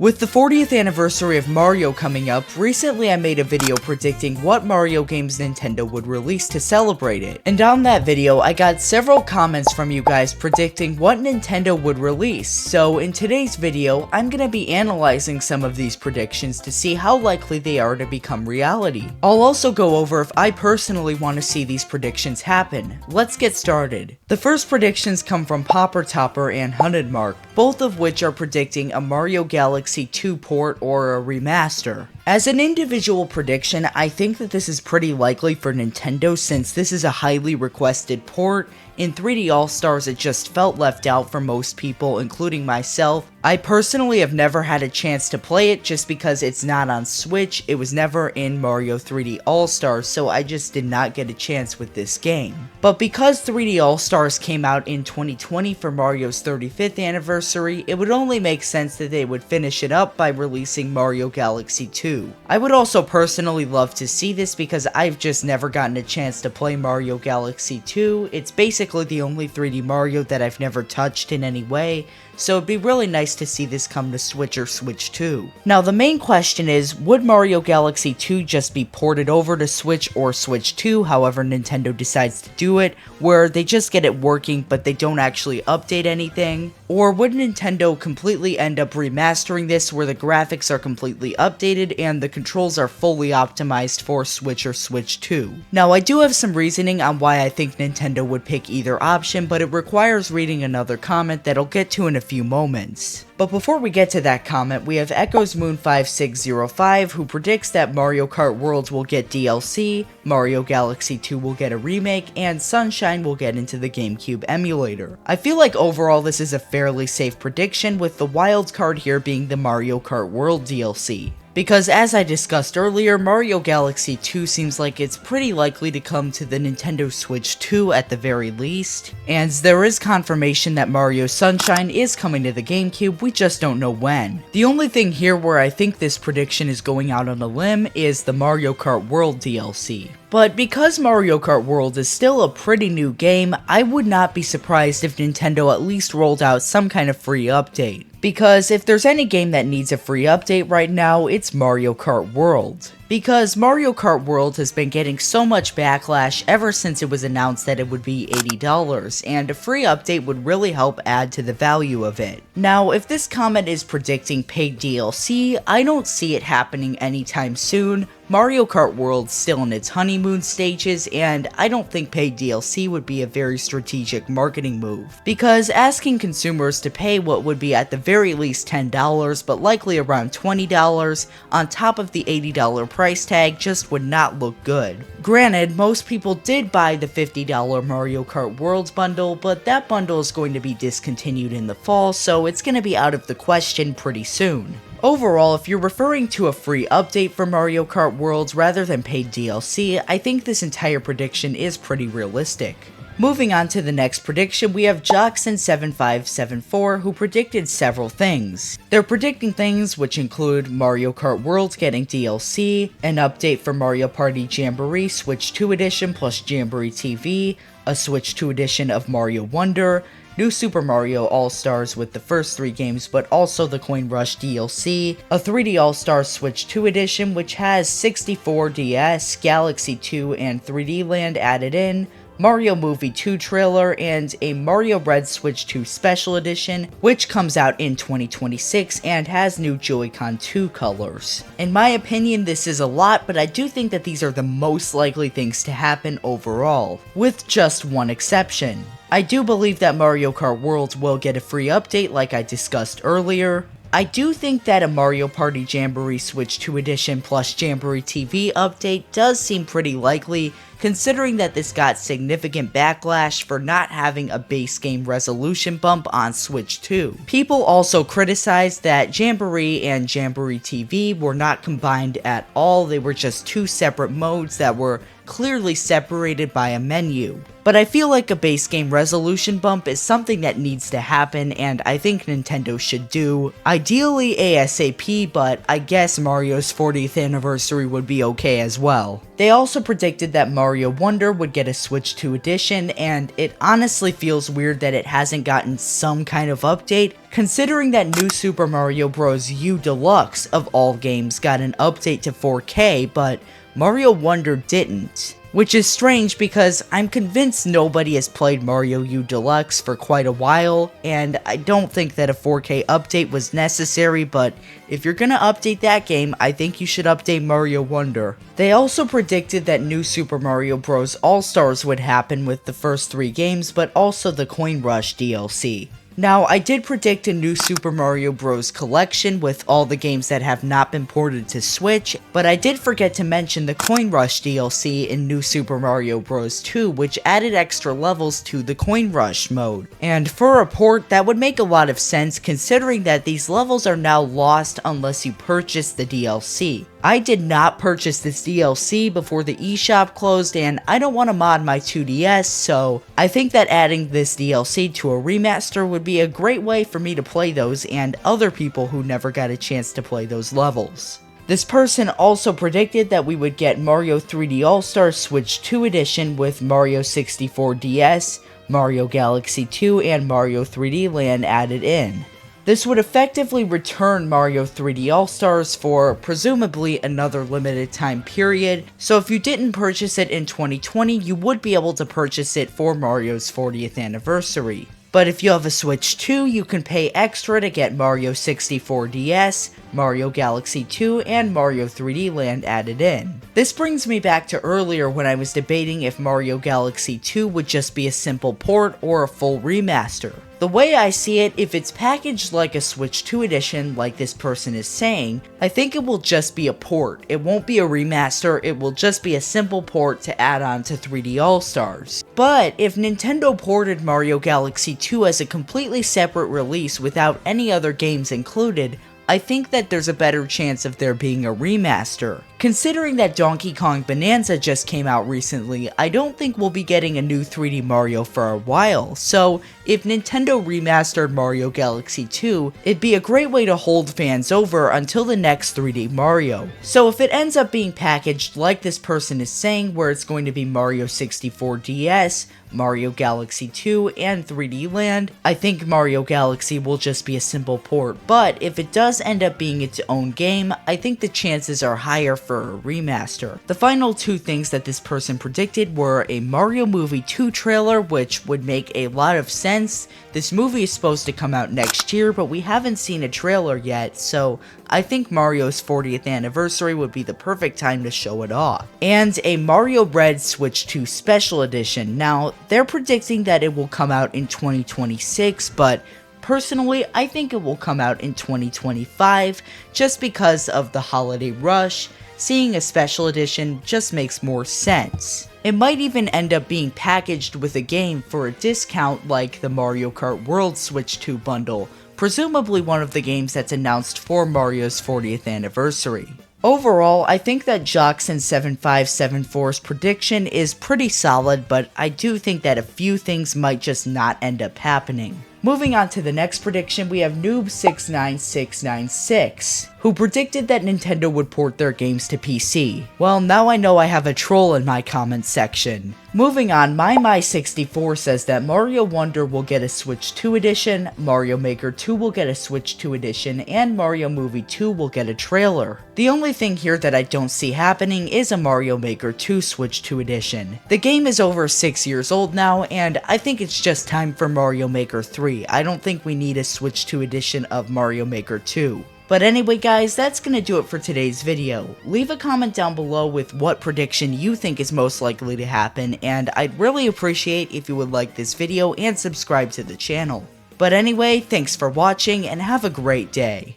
With the 40th anniversary of Mario coming up, recently I made a video predicting what Mario games Nintendo would release to celebrate it. And on that video, I got several comments from you guys predicting what Nintendo would release. So in today's video, I'm gonna be analyzing some of these predictions to see how likely they are to become reality. I'll also go over if I personally want to see these predictions happen. Let's get started. The first predictions come from Popper Topper and Hunted Mark, both of which are predicting a Mario Galaxy 2 port or a remaster. As an individual prediction, I think that this is pretty likely for Nintendo since this is a highly requested port. In 3D All-Stars, it just felt left out for most people, including myself. I personally have never had a chance to play it just because it's not on Switch. It was never in Mario 3D All-Stars, so I just did not get a chance with this game. But because 3D All-Stars came out in 2020 for Mario's 35th anniversary, it would only make sense that they would finish it up by releasing Mario Galaxy 2. I would also personally love to see this because I've just never gotten a chance to play Mario Galaxy 2. It's basically the only 3D Mario that I've never touched in any way, so it'd be really nice to see this come to Switch or Switch 2. Now the main question is, would Mario Galaxy 2 just be ported over to Switch or Switch 2, however Nintendo decides to do it, where they just get it working but they don't actually update anything? Or would Nintendo completely end up remastering this where the graphics are completely updated and the controls are fully optimized for Switch or Switch 2? Now I do have some reasoning on why I think Nintendo would pick either option, but it requires reading another comment that I'll get to in a few moments. But before we get to that comment, we have Echoes Moon 5605 who predicts that Mario Kart World will get DLC, Mario Galaxy 2 will get a remake, and Sunshine will get into the GameCube emulator. I feel like overall this is a fairly safe prediction, with the wild card here being the Mario Kart World DLC. Because as I discussed earlier, Mario Galaxy 2 seems like it's pretty likely to come to the Nintendo Switch 2 at the very least, and there is confirmation that Mario Sunshine is coming to the GameCube, we just don't know when. The only thing here where I think this prediction is going out on a limb is the Mario Kart World DLC. But because Mario Kart World is still a pretty new game, I would not be surprised if Nintendo at least rolled out some kind of free update. Because if there's any game that needs a free update right now, it's Mario Kart World. Because Mario Kart World has been getting so much backlash ever since it was announced that it would be $80, and a free update would really help add to the value of it. Now, if this comment is predicting paid DLC, I don't see it happening anytime soon. Mario Kart World's still in its honeymoon stages, and I don't think paid DLC would be a very strategic marketing move. Because asking consumers to pay what would be at the very least $10, but likely around $20, on top of the $80 price tag just would not look good. Granted, most people did buy the $50 Mario Kart World bundle, but that bundle is going to be discontinued in the fall, so it's going to be out of the question pretty soon. Overall, if you're referring to a free update for Mario Kart Worlds rather than paid DLC, I think this entire prediction is pretty realistic. Moving on to the next prediction, we have Joxon7574 who predicted several things. They're predicting things which include Mario Kart World getting DLC, an update for Mario Party Jamboree Switch 2 Edition plus Jamboree TV, a Switch 2 edition of Mario Wonder, New Super Mario All-Stars with the first 3 games but also the Coin Rush DLC, a 3D All-Stars Switch 2 edition which has 64DS, Galaxy 2, and 3D Land added in, Mario Movie 2 trailer, and a Mario Red Switch 2 Special Edition, which comes out in 2026 and has new Joy-Con 2 colors. In my opinion, this is a lot, but I do think that these are the most likely things to happen overall, with just one exception. I do believe that Mario Kart World will get a free update like I discussed earlier. I do think that a Mario Party Jamboree Switch 2 Edition plus Jamboree TV update does seem pretty likely, considering that this got significant backlash for not having a base game resolution bump on Switch 2. People also criticized that Jamboree and Jamboree TV were not combined at all, they were just two separate modes that were clearly separated by a menu. But I feel like a base game resolution bump is something that needs to happen, and I think Nintendo should do. Ideally ASAP, but I guess Mario's 40th anniversary would be okay as well. They also predicted that Mario Mario Wonder would get a Switch 2 edition, and it honestly feels weird that it hasn't gotten some kind of update, considering that New Super Mario Bros. U Deluxe, of all games, got an update to 4K, but Mario Wonder didn't. Which is strange because I'm convinced nobody has played Mario U Deluxe for quite a while, and I don't think that a 4K update was necessary, but if you're gonna update that game, I think you should update Mario Wonder. They also predicted that New Super Mario Bros. All-Stars would happen with the first 3 games, but also the Coin Rush DLC. Now, I did predict a New Super Mario Bros. Collection with all the games that have not been ported to Switch, but I did forget to mention the Coin Rush DLC in New Super Mario Bros. 2, which added extra levels to the Coin Rush mode. And for a port, that would make a lot of sense considering that these levels are now lost unless you purchase the DLC. I did not purchase this DLC before the eShop closed, and I don't want to mod my 2DS, so I think that adding this DLC to a remaster would be a great way for me to play those and other people who never got a chance to play those levels. This person also predicted that we would get Mario 3D All-Stars Switch 2 Edition with Mario 64 DS, Mario Galaxy 2, and Mario 3D Land added in. This would effectively return Mario 3D All-Stars for presumably another limited time period, so if you didn't purchase it in 2020, you would be able to purchase it for Mario's 40th anniversary. But if you have a Switch 2, you can pay extra to get Mario 64 DS, Mario Galaxy 2, and Mario 3D Land added in. This brings me back to earlier when I was debating if Mario Galaxy 2 would just be a simple port or a full remaster. The way I see it, if it's packaged like a Switch 2 edition like this person is saying, I think it will just be a port. It won't be a remaster, it will just be a simple port to add on to 3D All-Stars. But if Nintendo ported Mario Galaxy 2 as a completely separate release without any other games included, I think that there's a better chance of there being a remaster. Considering that Donkey Kong Bonanza just came out recently, I don't think we'll be getting a new 3D Mario for a while, so if Nintendo remastered Mario Galaxy 2, it'd be a great way to hold fans over until the next 3D Mario. So if it ends up being packaged like this person is saying, where it's going to be Mario 64 DS, Mario Galaxy 2, and 3D Land, I think Mario Galaxy will just be a simple port, but if it does end up being its own game, I think the chances are higher for a remaster. The final 2 things that this person predicted were a Mario Movie 2 trailer, which would make a lot of sense. This movie is supposed to come out next year, but we haven't seen a trailer yet, so I think Mario's 40th anniversary would be the perfect time to show it off. And a Mario Red Switch 2 Special Edition. Now, they're predicting that it will come out in 2026, but personally, I think it will come out in 2025, just because of the holiday rush. Seeing a special edition just makes more sense. It might even end up being packaged with a game for a discount like the Mario Kart World Switch 2 bundle, presumably one of the games that's announced for Mario's 40th anniversary. Overall, I think that Joxon7574's prediction is pretty solid, but I do think that a few things might just not end up happening. Moving on to the next prediction, we have Noob69696, who predicted that Nintendo would port their games to PC. Well, now I know I have a troll in my comments section. Moving on, My64 says that Mario Wonder will get a Switch 2 edition, Mario Maker 2 will get a Switch 2 edition, and Mario Movie 2 will get a trailer. The only thing here that I don't see happening is a Mario Maker 2 Switch 2 edition. The game is over 6 years old now, and I think it's just time for Mario Maker 3. I don't think we need a Switch 2 edition of Mario Maker 2. But anyway guys, that's gonna do it for today's video. Leave a comment down below with what prediction you think is most likely to happen, and I'd really appreciate if you would like this video and subscribe to the channel. But anyway, thanks for watching and have a great day.